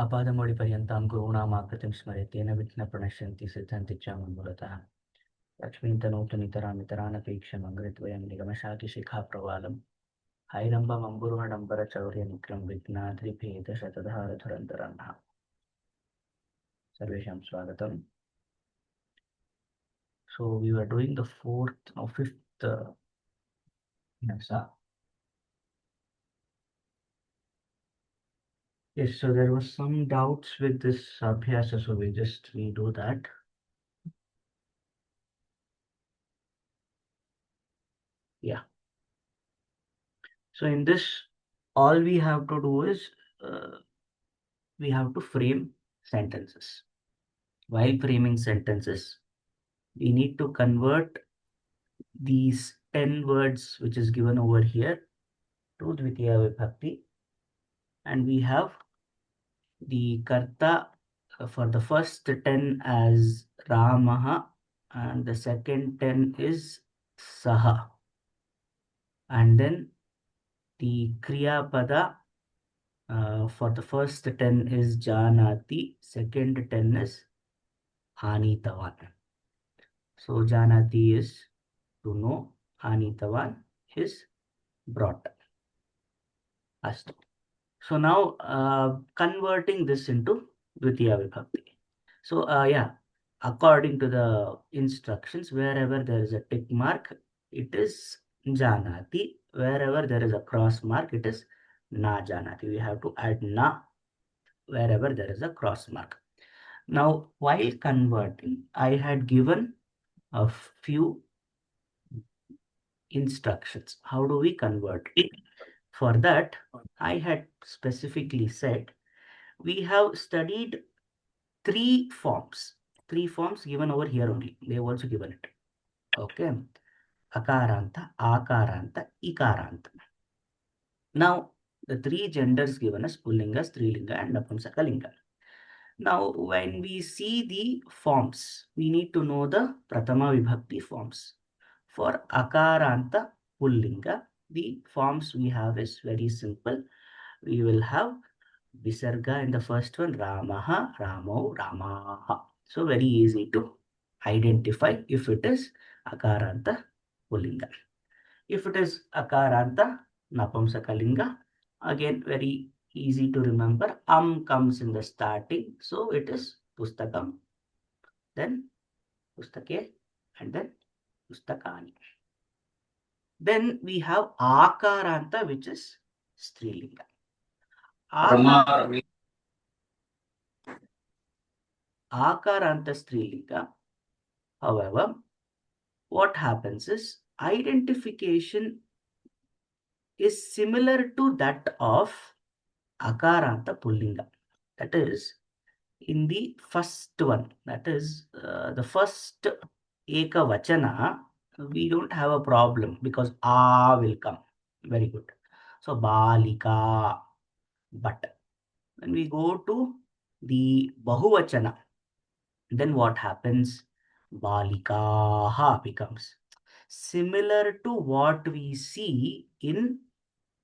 अपादमौलिपर्यन्तां गुरूणामाकृतिं स्मरेत् तेन विघ्नाः प्रणश्यन्ति सिद्धन्ति च मन्मूलतः। लक्ष्मीन्तनोतुनितरामितरानपेक्षमङ्गृद्वयं निगमशाकिशिखा प्रवालं हैरम्बमम्बुरुहडम्बरचौर्यनिक्रं विघ्नाद्रिभेदशतधारधुरन्तरन्नः। सर्वेषां स्वागतम्. So we were doing the fifth Nasa. Yes, so there was some doubts with this abhyasa, so we just redo that. Yeah. So in this, all we have to do is we have to frame sentences. While framing sentences, we need to convert these 10 words which is given over here to Dvitiya Vibhakti. And we have the Karta for the first 10 as Ramaha and the second 10 is Saha. And then the Kriya Pada for the first 10 is Janati, second 10 is Anitavan. So Janati is to know, Anitavan is brought. Astu. So now converting this into Dvitiya Vibhakti. So yeah, according to the instructions, wherever there is a tick mark, it is Janati. Wherever there is a cross mark, it is Na Janati. We have to add Na wherever there is a cross mark. Now, while converting, I had given a few instructions. How do we convert it? For that, I had specifically said we have studied three forms given over here only. They have also given it. Okay. Akaranta, Akaranta, Ikaranta. Now, the three genders given as Pullinga, Strilinga, and Napumsakalinga. Now, when we see the forms, we need to know the Pratama Vibhakti forms. For Akaranta Pullinga, the forms we have is very simple. We will have Visarga in the first one, Ramaha, Ramo, Ramaha. So very easy to identify if it is Akaranta Pullinga. If it is Akaranta Napumsakalinga, again very easy to remember. Comes in the starting, so it is Pustakam, then Pustake, and then Pustakani. Then we have Akaranta, which is Strilinga. Akaranta Strilinga. However, what happens is identification is similar to that of Akaranta Pullinga. That is, in the first one, that is the first Ekavachana, we don't have a problem because A will come. Very good. So Balika. But when we go to the Bahuvachana, then what happens? Balikaha becomes similar to what we see in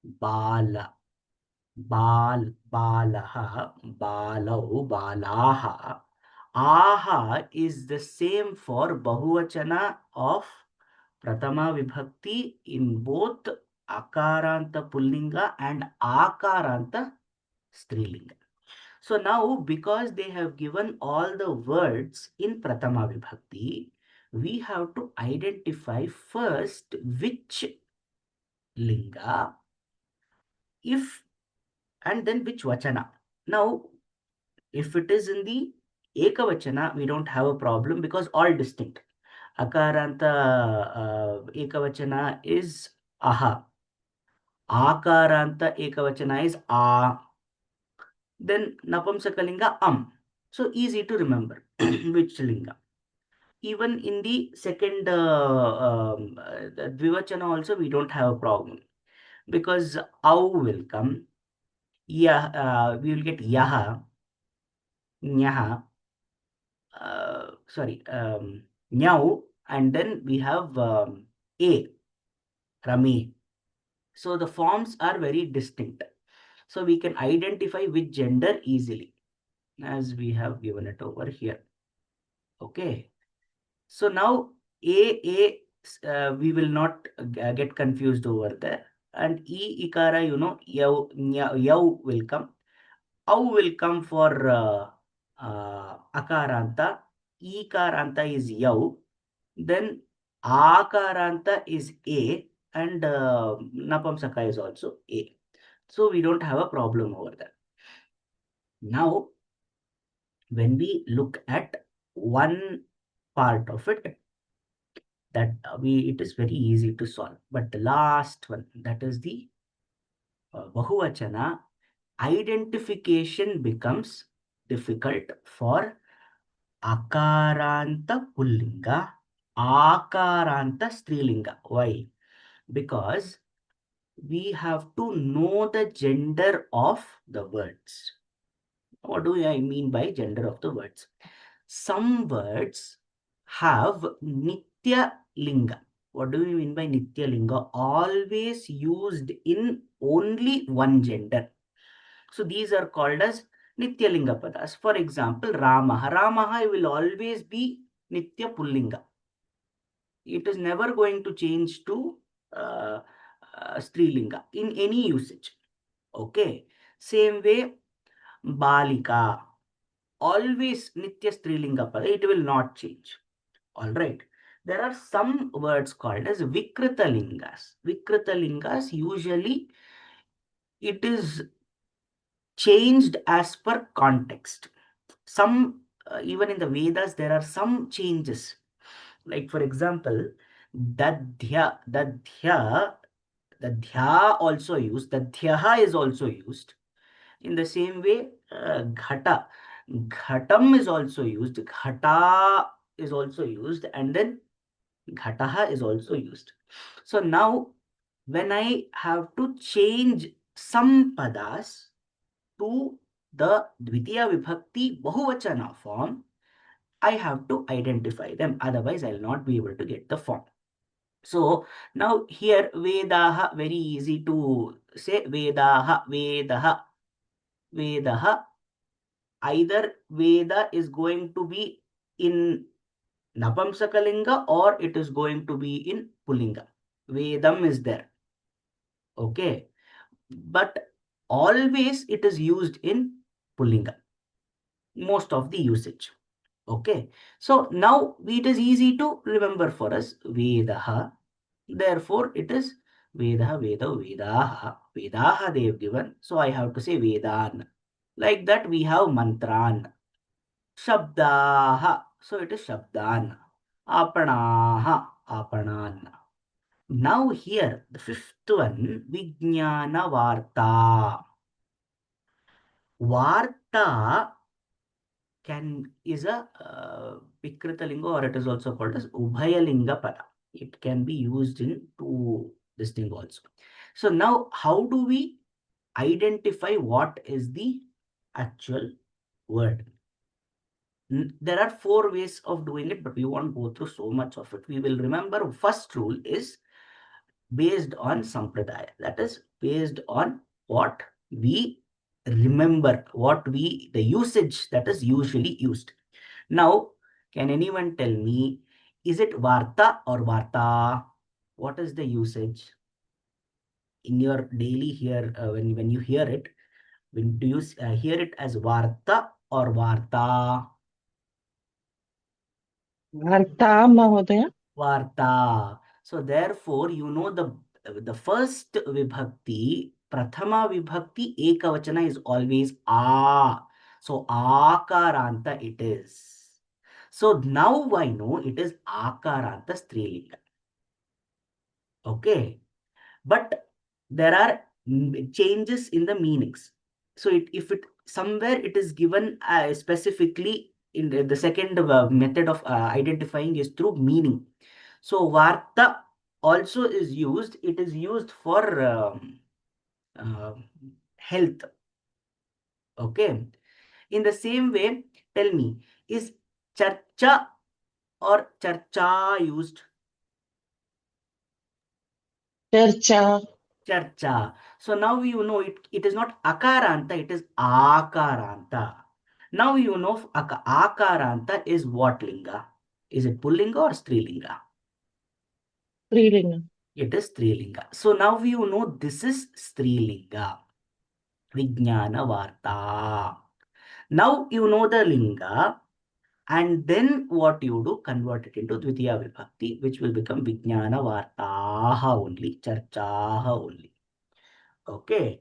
Bala. Balaha, Balau, Balaha. Aha is the same for Bahuvachana of Pratama Vibhakti in both Akaranta Pullinga and Akaranta Strilinga. So now, because they have given all the words in Pratama Vibhakti, we have to identify first which linga, if, and then which vachana. Now, if it is in the Ekavachana, we don't have a problem because all distinct. Akaranta Ekavachana is Aha. Akaranta Ekavachana is A. Then Napumsakalinga So easy to remember which linga. Even in the second Dvivachana also we don't have a problem because Au will come. Yeah, we will get Yaha, Nyaha, Nyau, and then we have A, Rami. So the forms are very distinct. So we can identify which gender easily. as we have given it over here. Okay. So now we will not get confused over there. And ikara, yau will come. Au will come for akaranta. Ikaranta is yau. Then akaranta is a, and napamsaka is also a. So we don't have a problem over there. Now, when we look at one part of it, that it is very easy to solve. But the last one, that is the bahuvachana, identification becomes difficult for akaranta pullinga, akaranta strilinga. Why? Because we have to know the gender of the words. What do I mean by gender of the words? Some words have nitya linga. What do we mean by nitya linga? Always used in only one gender. So these are called as nitya linga padas. For example, Ramaha. Ramaha will always be nitya pullinga. It is never going to change to strilinga in any usage. Okay. Same way, Balika. Always nitya strilinga pada. It will not change. All right. There are some words called as Vikrita lingas. Vikrita lingas, usually it is changed as per context. Some, even in the Vedas, there are some changes. Like, for example, dadhya, the dhya also used, the dhyaha is also used. In the same way, ghata, ghatam is also used, ghata is also used, and then ghataha is also used. So now, when I have to change some padas to the Dvitiya Vibhakti Bahuvachana form, I have to identify them. Otherwise, I'll not be able to get the form. So now here Vedaha, very easy to say Vedaha, Vedaha, Vedaha. Either Veda is going to be in Napamsakalinga or it is going to be in Pulinga. Vedam is there. Okay. But always it is used in Pulinga. Most of the usage. Okay. So now it is easy to remember for us. Vedaha. Therefore, it is Vedaha, Veda, Vedaha. Vedaha they have given. So I have to say Vedan. Like that, we have Mantran. Shabdaha. So it is Shabdan. Apanaha. Apanan. Now here, the fifth one, Vijnana Varta. Varta is a Vikritalinga, or it is also called as Ubhayalinga Pada. It can be used in two this thing also. So now how do we identify what is the actual word? There are four ways of doing it, but we won't go through so much of it. We will remember first rule is based on sampradaya. That is based on what we remember, the usage that is usually used. Now, can anyone tell me, is it Varta or Varta? What is the usage? In your daily here, when you hear it, when do you hear it as Varta or Varta? वार्ता महोदय. Varta. So therefore, the first vibhakti, Prathama vibhakti, Ekavachana is always A. So Akaranta it is. So now I know it is Akaranta Strilinga. Okay. But there are changes in the meanings. So if it somewhere it is given specifically in the second method of identifying is through meaning. So Varta also is used. It is used for uh, health. Okay. In the same way, tell me, is charcha or charcha used? चर्चा. Charcha. So now it is not akaranta, it is akaranta. Now you know Akaranta is what linga? Is it Pullinga or Strilinga? Strilinga. It is Strilinga. So now you know this is Strilinga. Vijnana Varta. Now you know the linga, and then what you do, convert it into Dvitiya Vibhakti, which will become Vijnana Vartaha only, Charchaha only. Okay.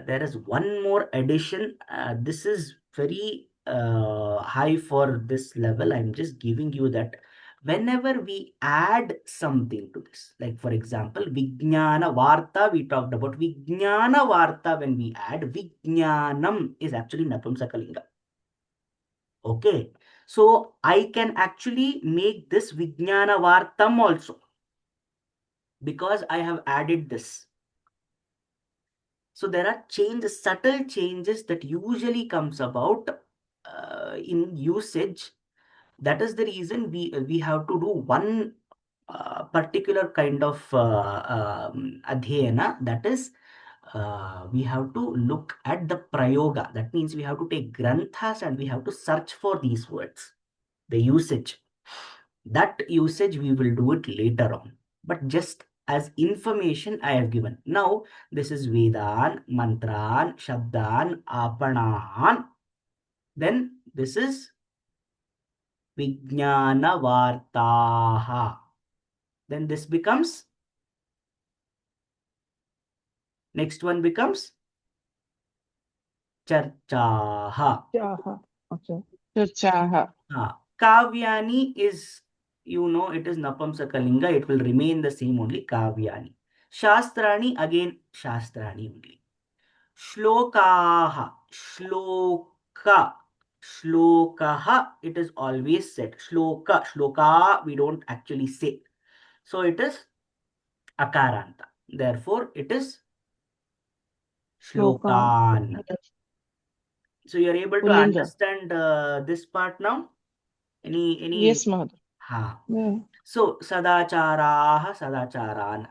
There is one more addition. This is very high for this level. I'm just giving you that whenever we add something to this, like for example, Vijnana Varta, we talked about Vijnana Varta. When we add Vijnanam is actually Napumsakalinga. Okay. So I can actually make this Vijnana Vartam also because I have added this. So there are changes, subtle changes that usually comes about in usage. That is the reason we have to do one particular kind of adhyayana. That is, we have to look at the prayoga. That means we have to take granthas and we have to search for these words, the usage. That usage we will do it later on. But just as information I have given. Now, this is Vedan, Mantran, Shabdan, Apanan. Then this is Vijnana Vartaha. Then this becomes, next one becomes Charchaha. Chaha. Okay. Chaha. Kavyani is, you know, it is Napamsakalinga. It will remain the same only, Kavyani. Shastrani, again, Shastrani only. Shlokaha, shloka, shlokaha, it is always said. Shloka, shloka, we don't actually say. So it is akaranta. Therefore, it is Shlokan. shlokan. So you are able to Pullinga. understand this part now? Any, Yes, Mother. ha. Yeah. So sadacharaha, sadacharan.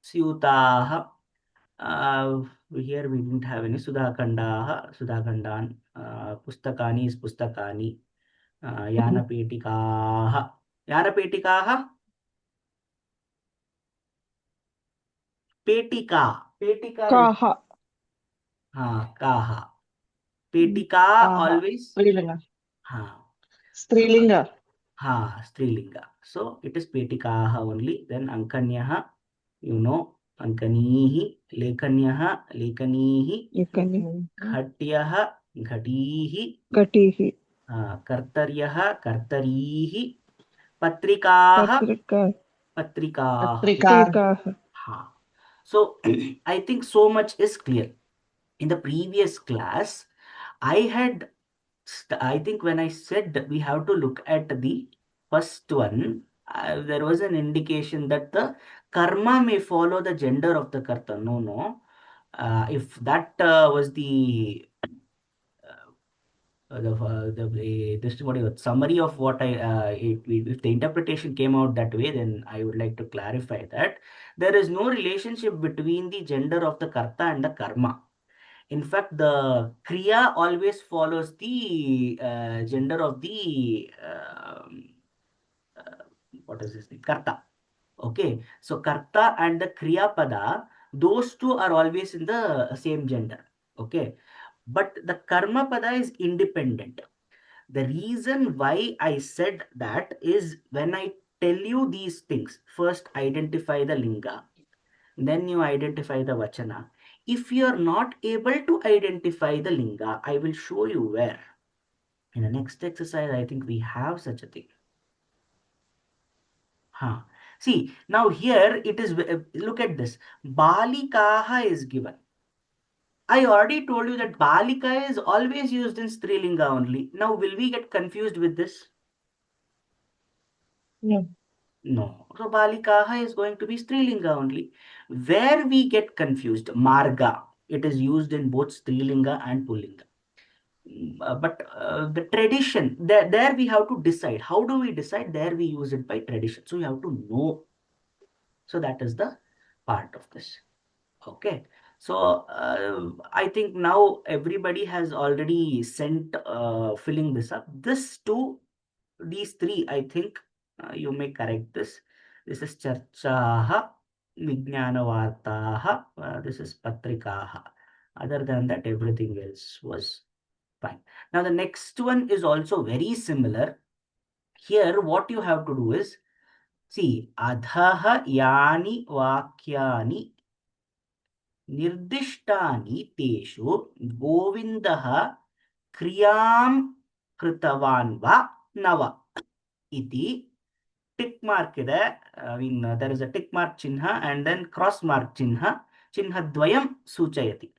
Syutaha. Here we didn't have any Sudhakandaha, Sudhakandan. Pustakani is Pustakani. Yanapetikaha. Yanapetikaha? Petika. Petika is, Kaha. kaha. Petika Kaha. always, Strilinga. so, Strilinga. Strilinga. So it is Petikaha only. Then Ankanyaha, you know, Ankanihi, Lekanyaha, Lekanihi, Ikani. Ghatyaha, Ghatihi, Gatihi. कर्तर्यः कर्तरीः पत्रिकाः Patrika. पत्रिकाः Patrika. हाँ. So I think so much is clear. In the previous class, I had, I think when I said that we have to look at the first one, there was an indication that the karma may follow the gender of the karta. No, no. If that was the this what summary of what I if the interpretation came out that way, then I would like to clarify that there is no relationship between the gender of the karta and the karma. In fact, the kriya always follows the gender of the uh, what is this thing? Karta. Okay, so karta and the kriya pada, those two are always in the same gender. Okay, but the karma pada is independent. The reason why I said that is when I tell you these things, first identify the linga, then you identify the vachana. If you are not able to identify the linga, I will show you where. In the next exercise, I think we have such a thing. Huh. See, now here it is, look at this. Balikaha is given. I already told you that Balika is always used in Strilinga only. Now, will we get confused with this? No. No. So Balikaha is going to be Strilinga only. Where we get confused, Marga. It is used in both Strilinga and Pullinga. But the tradition, there we have to decide. How do we decide? There we use it by tradition. So you have to know. So that is the part of this. Okay. So I think now everybody has already sent filling this up. These three, I think you may correct this. This is Charchaha, Vijnanavartaha, this is Patrikaha. Other than that, everything else was fine. Now, the next one is also very similar. Here, what you have to do is, see, Adhaha Yani Vakyani निर्दिष्टानि तेषु गोविन्दः क्रियां कृतवान् वा न वा इति tick mark ಇದೆ. there is a tick mark chinha and then cross mark चिह्नद्वयं सूचयति.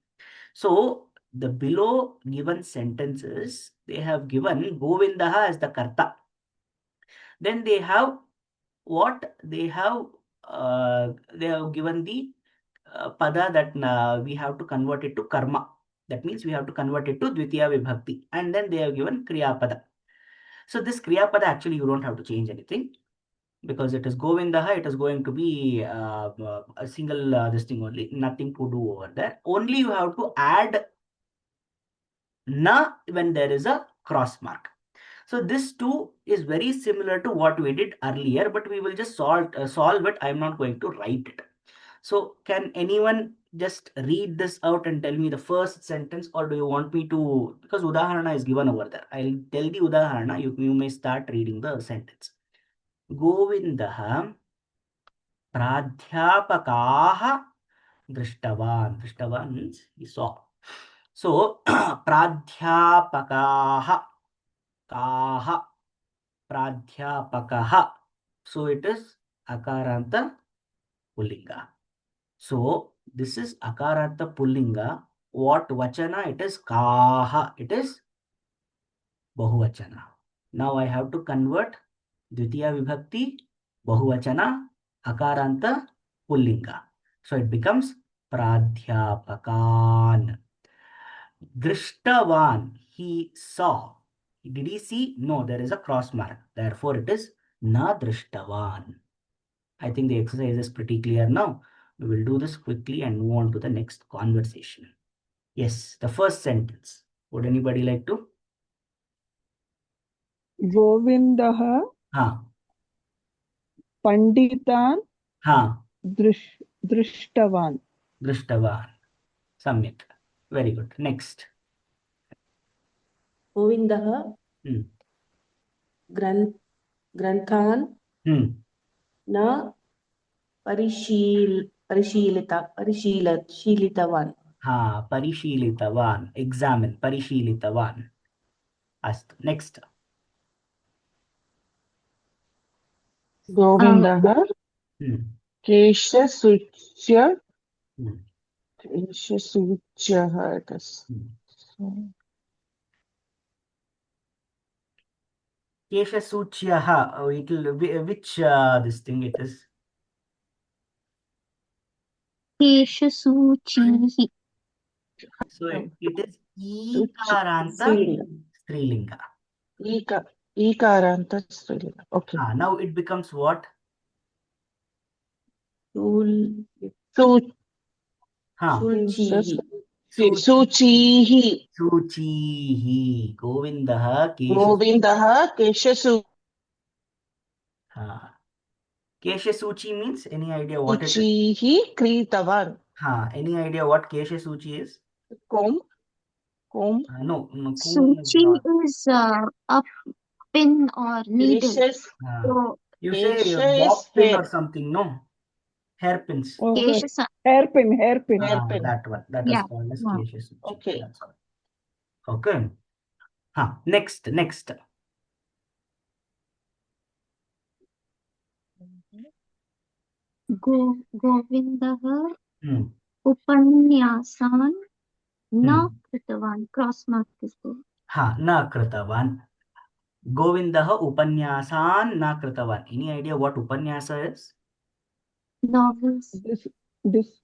So the below given sentences, they have given Govindaha as the karta. Then they have what they have given the pada that we have to convert it to karma. That means we have to convert it to Dvitiya Vibhakti. And then they have given Kriya Pada. So this Kriya Pada, actually, you don't have to change anything because it is Govindaha. It is going to be a single this thing only. Nothing to do over there. Only you have to add na when there is a cross mark. So this too is very similar to what we did earlier, but we will just solve it. I'm not going to write it. So can anyone just read this out and tell me the first sentence, or do you want me to, because Udaharana is given over there. I'll tell the Udaharana, you may start reading the sentence. Govindaha Pradhyapakaha Drishtavan. Drishtavan means he saw. So Pradhyapakaha Kaha Pradhyapakaha. So it is Akaranta Pullinga. So this is Akaranta Pullinga. What Vachana? It is Kaha. It is Bahuvachana. Now I have to convert Dvitiya Vibhakti, Bahuvachana, Akaranta Pullinga. So it becomes Pradhyapakan. Drishtavan, he saw. Did he see? No, there is a cross mark. Therefore, it is Na Drishtavan. I think the exercise is pretty clear now. We will do this quickly and move on to the next conversation. Yes, the first sentence. Would anybody like to? गोविन्दः हाँ पण्डितान् हाँ दृष्टवान्. दृष्टवान्. सम्यक्. Very good. Next. गोविन्दः Hmm. ग्रन्थान् Hmm. न परिशीलितवान्. हाँ, परिशीलितवान्. Examine. परिशीलितवान्. अस्तु. Next. गोविन्दः Hmm. केशसूच्य Hmm. केशसूच्यः it is. Hmm. Keshasuchyaha. Which this thing it is? केशसूचिः So it is Ikaranta Strilinga. ईकारन्त स्त्रीलिङ्ग. Okay. Now it becomes what? शुचिः. सूचीः. Suchihi. Govindaha गोविन्दः Keshasuchi means, any idea what it is? केशसूचीः क्रीतवान्. Any idea what Keshasuchi is? Kom No, kum is Suchi not. is a pin or needle. केशस् So You say Kesha a is bob pin or hair. something, no? Hairpins. Kesha, Hairpin. That one. That is yeah, called as yeah. Keshasuchi. Okay. That's all. Okay. Next. गोविन्दः Hmm. उपन्यासान् न Hmm. कृतवान्. Cross mark is there. Na kritavan. Govindaha upanyasan na kritavan. Any idea what upanyasa is? Novels. This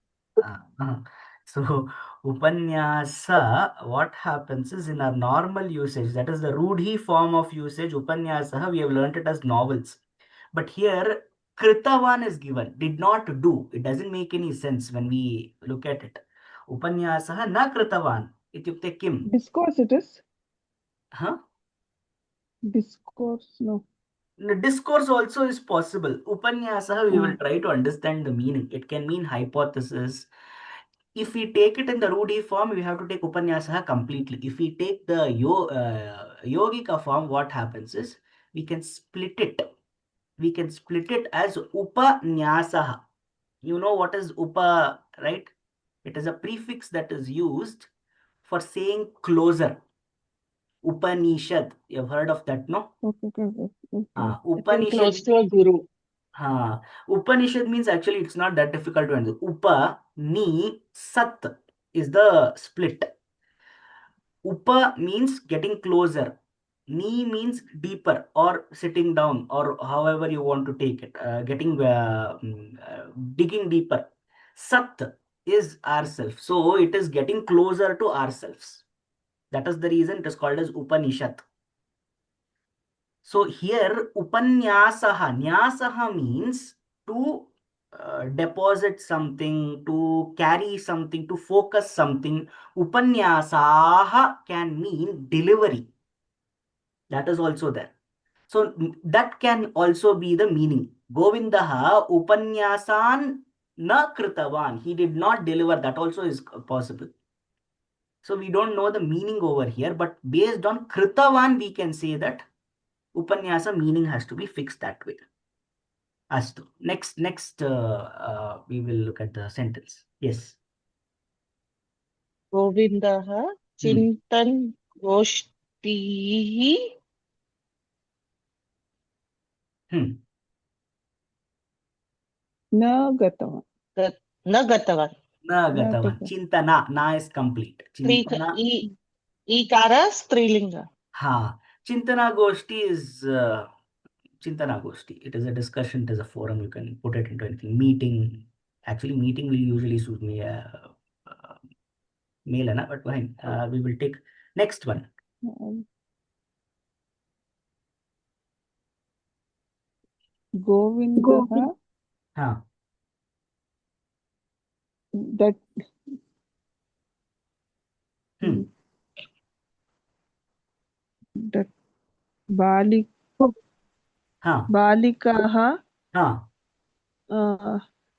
So upanyasa, what happens is, in our normal usage, that is the Rudhi form of usage, upanyasa, we have learnt it as novels. But here, kritavan is given, did not do. It doesn't make any sense when we look at it. उपन्यासः न कृतवान् इत्युक्ते किम्? Discourse it is. Huh? Discourse, no. The discourse also is possible. Upanyasah, we will try to understand the meaning. It can mean hypothesis. If we take it in the Rudhi form, we have to take Upanyasah completely. If we take the Yogika form, what happens is we can split it. We can split it as Upanyasah. You know what is Upa, right? It is a prefix that is used for saying closer. Upanishad. You have heard of that, no? Okay. Upanishad. Close to a guru. Upanishad means actually it's not that difficult to understand. Upa, ni, sat is the split. Upa means getting closer. Ni means deeper or sitting down or however you want to take it. Digging deeper. Sat is ourself. So it is getting closer to ourselves. That is the reason it is called as Upanishad. So here upanyasaha, nyasaha means to deposit something, to carry something, to focus something. Upanyasaha can mean delivery. That is also there. So that can also be the meaning. Govindaha upanyasan na kritavan. He did not deliver. That also is possible. So we don't know the meaning over here, but based on kritavan, we can say that upanyasa meaning has to be fixed that way. Astu. Next, we will look at the sentence. Yes. Govindaha Chintan Goshtihi न गतवान् न गतवान्. Na gatavan. Chintana. Na is complete. Chintana. Ikara strilinga. Chintana Goshti is Chintana Goshti. It is a discussion, it is a forum. You can put it into anything. Meeting. Actually, meeting will usually suit me. Mail, but fine. We will take next one. गोविन्दः that that बालिकाः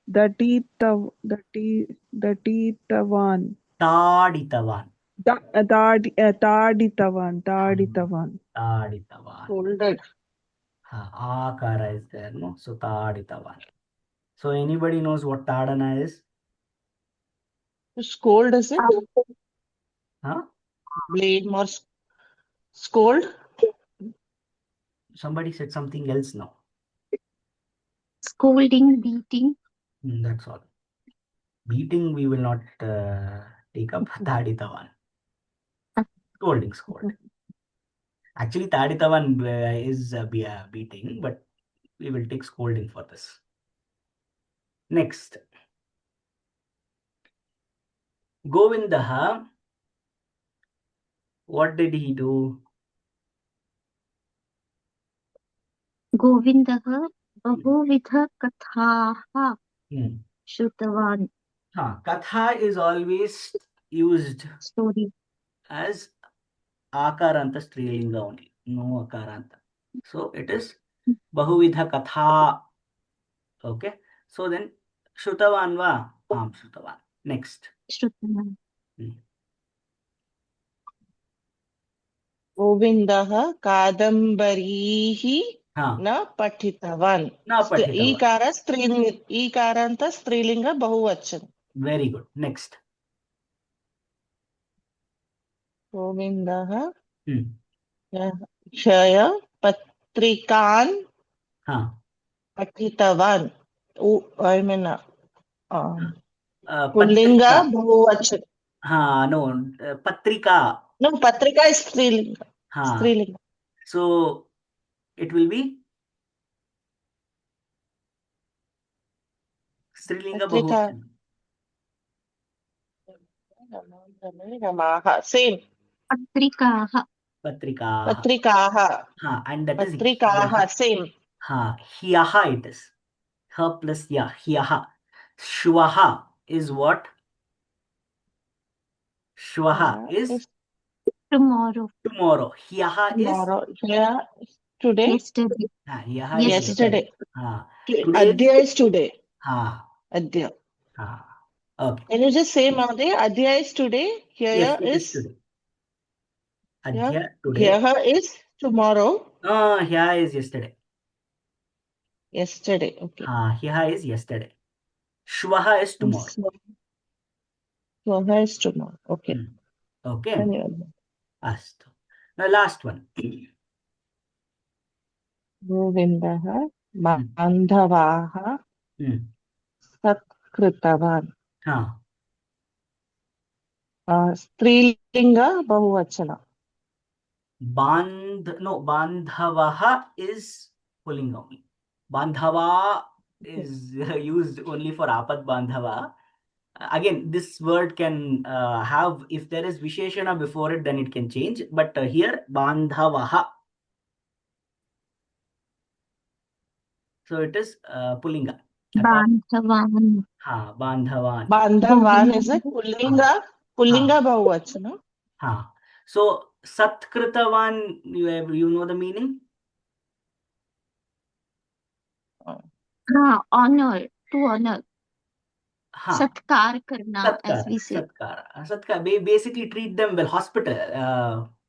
दटितवान् ताडितवान् Scolded. Akara is there, no? So taditavan. So anybody knows what tadana is? To scold, is it? Blame or scold? Somebody said something else now. Scolding, beating. That's all. Beating we will not take up. Taditavan. Scolding. Actually, taditavan is beating, but we will take scolding for this. Next. Govindaha. What did he do? Govindः बहुविधकथाः श्रुतवान्. Katha is always used Story. as akaranta strilinga only, no akaranta. So it is bahuvidha katha. Okay. So then Shrutavan va? Shrutavan. Next. Shrutavan. Govindaha Kadambarihi na Patitavan. Ikaranta strilinga bahuvachan. Very good. Next. Govindaha Kshaya Patrikan Patitavan. I mean, Pullinga bahuvachan. No, Patrika. No, Patrika is strilinga. Strilinga. So it will be Strilinga bahuvachan. Same. Patrikaha. And that is Patrikaha. Same. Hiyaha it is. Ha plus ya. Hiyaha. Shwaha is what? Shvaha is Tomorrow. tomorrow. Hyaha is tomorrow. Here, today, Yesterday. hyaha is yesterday. Today is Adya is today. ha Adya. okay. Can you just say, Mahadev? Adya is today. Yes, Here it is is today. here. Adya today. Here is tomorrow. Hya is yesterday. Yesterday. Okay. Hya is yesterday. Shvaha is tomorrow. Here is tomorrow. Okay. Okay. Dhanyawad. Astu. Now last one. Govindaha Bandhavaha Satkritavaन्. Strilinga Bahuvachana. Bandhavaha is pulling only. Bandhava is used only for apat bandhava. Again, this word can have, if there is visheshana before it, then it can change. But here, bandhavaha. So it is pullinga. Bandhavan. Bandhavan. Bandhavan is it? Pullinga. Pullinga Bahuvachana. So Satkritavan, you know the meaning? Honor. To honor. Satkar karna, Satkar, as we say. Satkar. Basically treat them well.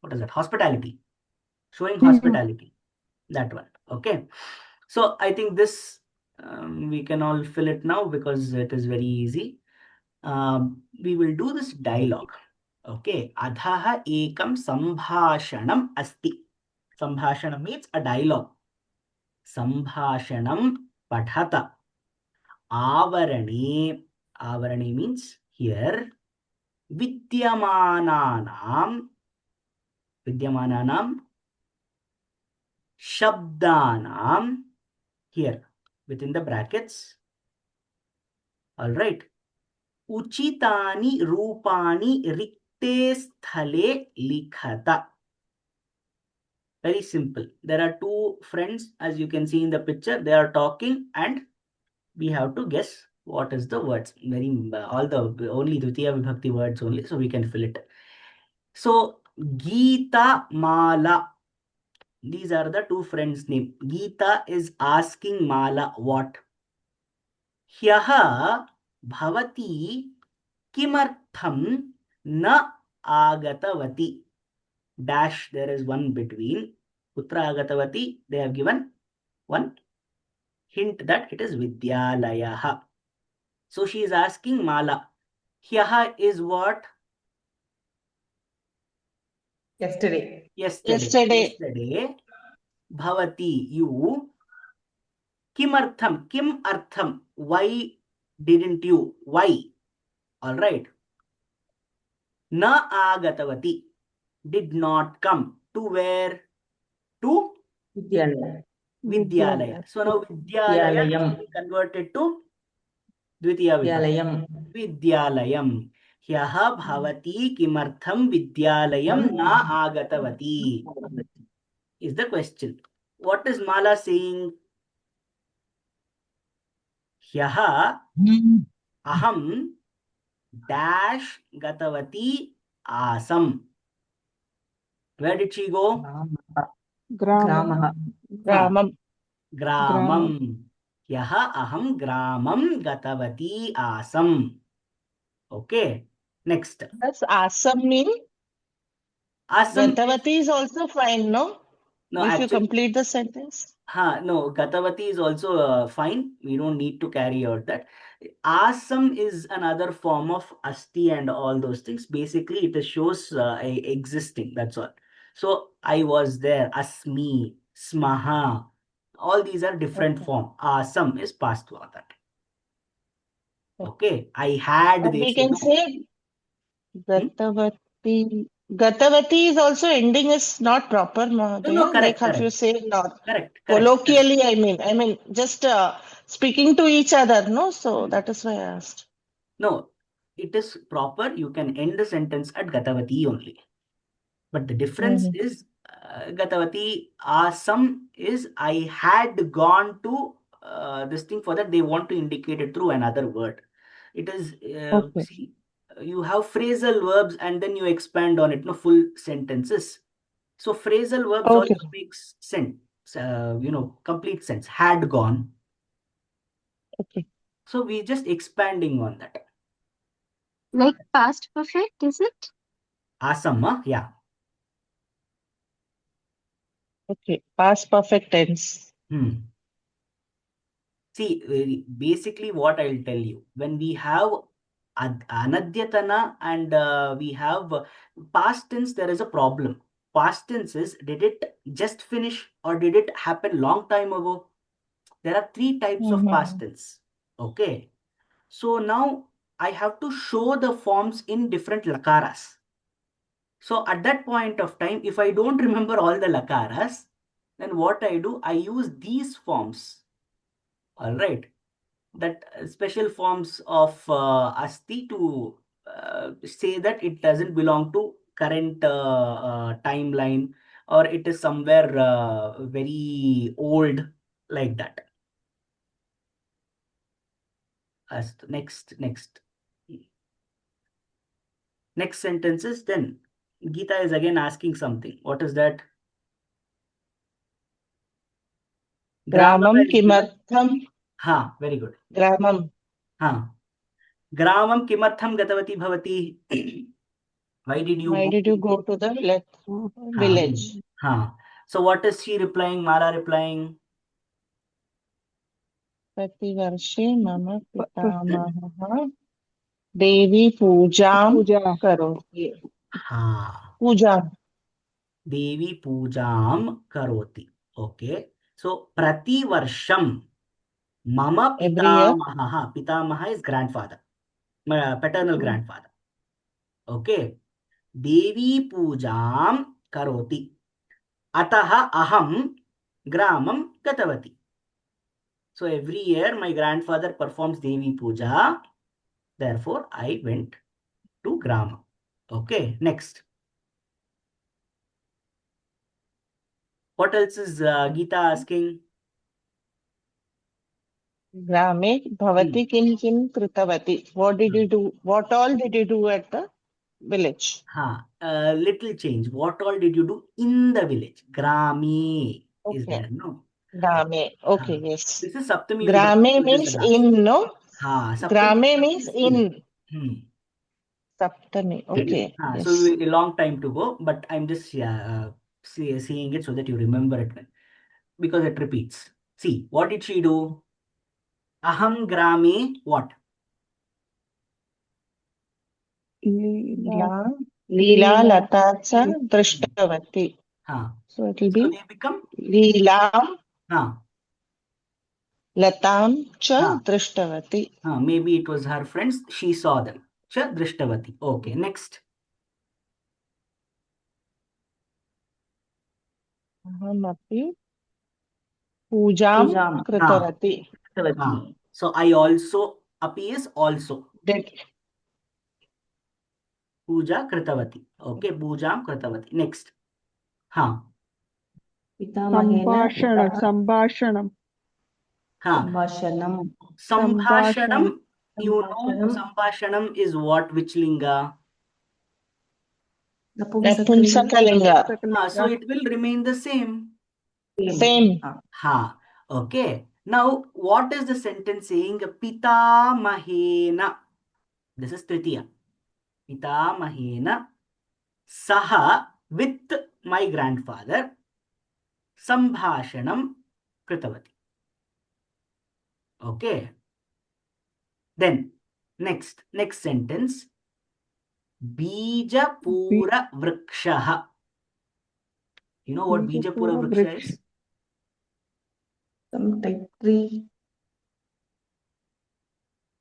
What is that? Hospitality. Showing hospitality. That one. Okay. So I think this we can all fill it now because it is very easy. We will do this dialogue. Okay. Adhaha ekam sambhashanam asti. Sambhashanam means a dialogue. Sambhashanam padhata. Avarane. Avarane means here. Vidyamananam Shabdanam here within the brackets. All right. Uchitani rupani rikte sthale likhata. Very simple. There are two friends, as you can see in the picture. They are talking and we have to guess what is the words. All the only Dvitiya Vibhakti words only, so we can fill it. So Geeta Mala. These are the two friends' name. Geeta is asking Mala what? Hyaha bhavati kimartham na agatavati. Dash, there is one between. Putra agatavati, they have given one hint that it is Vidyalayaha. So she is asking Mala. Hyaha is what? Yesterday. Yesterday. Bhavati, you. Kimartham, kim artham. Why didn't you? Why? All right. Na agatavati. Did not come. To where? To Vidyalaya. Vidyalaya. So now Vidyalaya will be converted to Dvitiya Vibhakti. Vidyalayam. Hyaha bhavati kimartham Vidyalayam na agatavati is the question. What is Mala saying? Hyaha aham dash gatavati asam. Where did she go? Gramam. Gramam. Hyaha aham gramam gatavati asam. Okay. Next. Does asam mean? Asam. Gatavati is also fine, no? No, if actually, you complete the sentence. No, Gatavati is also fine. We don't need to carry out that. Asam is another form of asti and all those things. Basically, it shows existing. That's all. So I was there. Asmi, smaha. All these are different form. Asam is past for that. Okay. I had. But we can say Gatavati. Gatavati is also ending is not proper, Mahadev. No, correct. Like if you say not. Correct. Colloquially, I mean, just speaking to each other, no? So that is why I asked. No, it is proper. You can end the sentence at Gatavati only. But the difference is Gatavati Asam is I had gone to this thing. For that they want to indicate it through another word. It is see, you have phrasal verbs and then you expand on it, no full sentences. So phrasal verbs Okay. also makes sense, complete sense. Had gone. Okay. So we just expanding on that. Like past perfect, is it? Asamma, yeah. Okay. Past perfect tense. See, basically what I'll tell you, when we have anadyatana and we have past tense, there is a problem. Past tense is, did it just finish or did it happen long time ago? There are three types of past tense. Okay. So now I have to show the forms in different lakaras. So at that point of time, if I don't remember all the lakaras, then what I do, I use these forms. All right. That special forms of asti to say that it doesn't belong to current timeline, or it is somewhere very old, like that. Next sentences. Then Geeta is again asking something. What is that? Gramam Gramam is given. kimartham. Very good. Gramam. Gramam kimartham gatavati bhavati. Why did you Why go did you go to the village? So what is she replying? Mala replying? प्रतिवर्षे मम पितामहः देवी पूजां Puja. करोति. हाँ, पूजां. देवी पूजां karoti. Okay. So प्रतिवर्षम mama Every year. pitamaha. Pitamaha is grandfather, my paternal grandfather. Okay. देवी पूजां karoti. Ataha aham gramam gatavati. So every year my grandfather performs Devi Puja. Therefore, I went to Grama. Okay, next. What else is Geeta asking? ग्रामे भवती किं किं कृतवती. What did you do? What all did you do at the village? Little change. What all did you do in the village? Grami is Okay. there, no? Grame. Okay, yes. This is Saptami Vibhakti. Grame This is means the last. in, no? Saptami Grame Vibhakti means is in. Hmm. Saptami. Okay. So Yes. a long time to go, but I'm just seeing it so that you remember it, because it repeats. See, what did she do? Aham grame what? Leela. लीला लता च दृष्टवती. So it will So be they become लीलां हाँ लतां च हाँ दृष्टवती. maybe it was her friends. She saw them. Cha drishtavati. Okay, next. अहमपि पूजां कृतवती. So I also, api is also. Did. Puja kritavati. Okay, pujam kritavati. Next. Sambhashanam. Sambhashanam. You know, sambhashanam is what? Which linga? Napumsakalinga. So it will remain the same. Same. Okay. Now, what is the sentence saying? Pitamahena. This is Tritiya. Pitamahena. Saha, with my grandfather. Sambhashanam kritavati. Okay. Then, next sentence. Bijapura vrikshaha. You know what Bijapura vriksha is? Some type tree.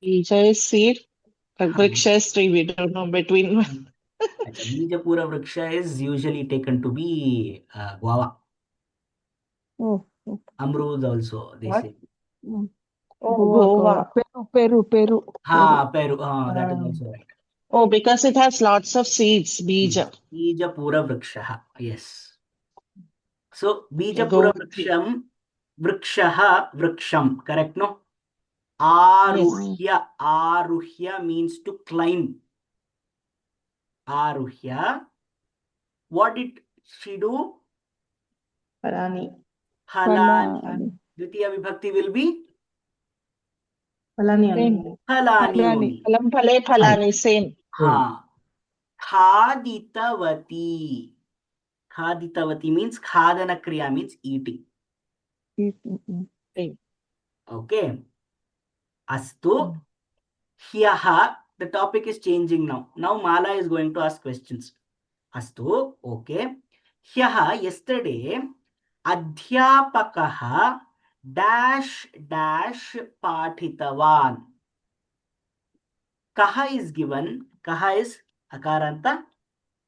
Bija is seed. Vriksha is tree. We don't know between. Bijapura vriksha is usually taken to be guava. Oh. Amrud also, they What? say. Goa. Peru. Peru. That is also right. Oh, because it has lots of seeds. Bija. Bijapura vrikshaha. Yes. So, Go Bijapura with it. vrikshaha, vriksham. Correct, no? Yes. Aruhya means to climb. Aruhya. What did she do? Falani. Halani. Falani. Dvitiya vibhakti will be Falani Same. only. halani Falani. only. Phalam phale phalani, same. Ha. Khaditavati. Khaditavati means khadana kriya means eating. Same. Okay. Astu. Hyaha. The topic is changing now. Now Mala is going to ask questions. Astu. Okay. Hyaha. Yesterday. Adhyapakaha dash dash pathitavan. Kaha is given. Kaha is akaranta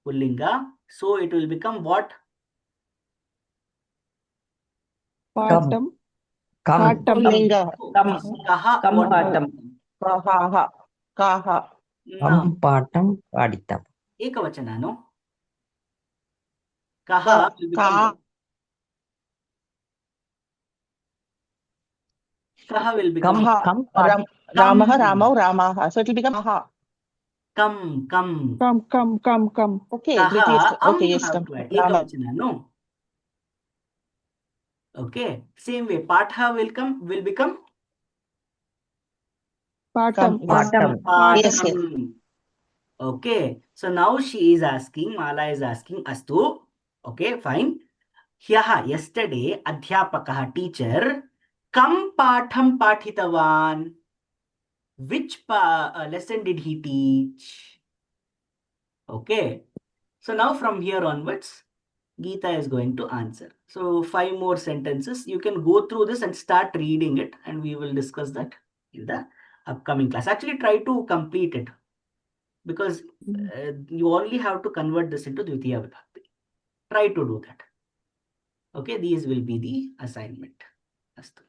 pullinga. So it will become what? Patam. Kam. Patam. Pullinga. Kam. Kaha. Kam What will patam. become? Kaha. Kaha. Now, Patam Paditam. ekavachana, no? Kaha will become Ka. what? Kaha will become Kam. Kaha. Kam. Ram. Kam. Ramah. Ramau. Ramaha. So it will become Kaha. Kam. Come. Okay. Kaha. Okay. You Yes. have Come. to add. Rama. Ekavachana, no? Okay. Same way. Patha will become Patam. Patam. Yes. Yes. patham. Okay. So now she is asking, Mala is asking, Astu. Okay, fine. Hyaha, yesterday, adhyapakaha, teacher, kam patham pathitavan. Which lesson did he teach? Okay. So now from here onwards, Geeta is going to answer. So 5 more sentences. You can go through this and start reading it, and we will discuss that in the upcoming class. Actually, try to complete it because you only have to convert this into Dvitiya Vibhakti. Try to do that. Okay, these will be the assignment. Astu.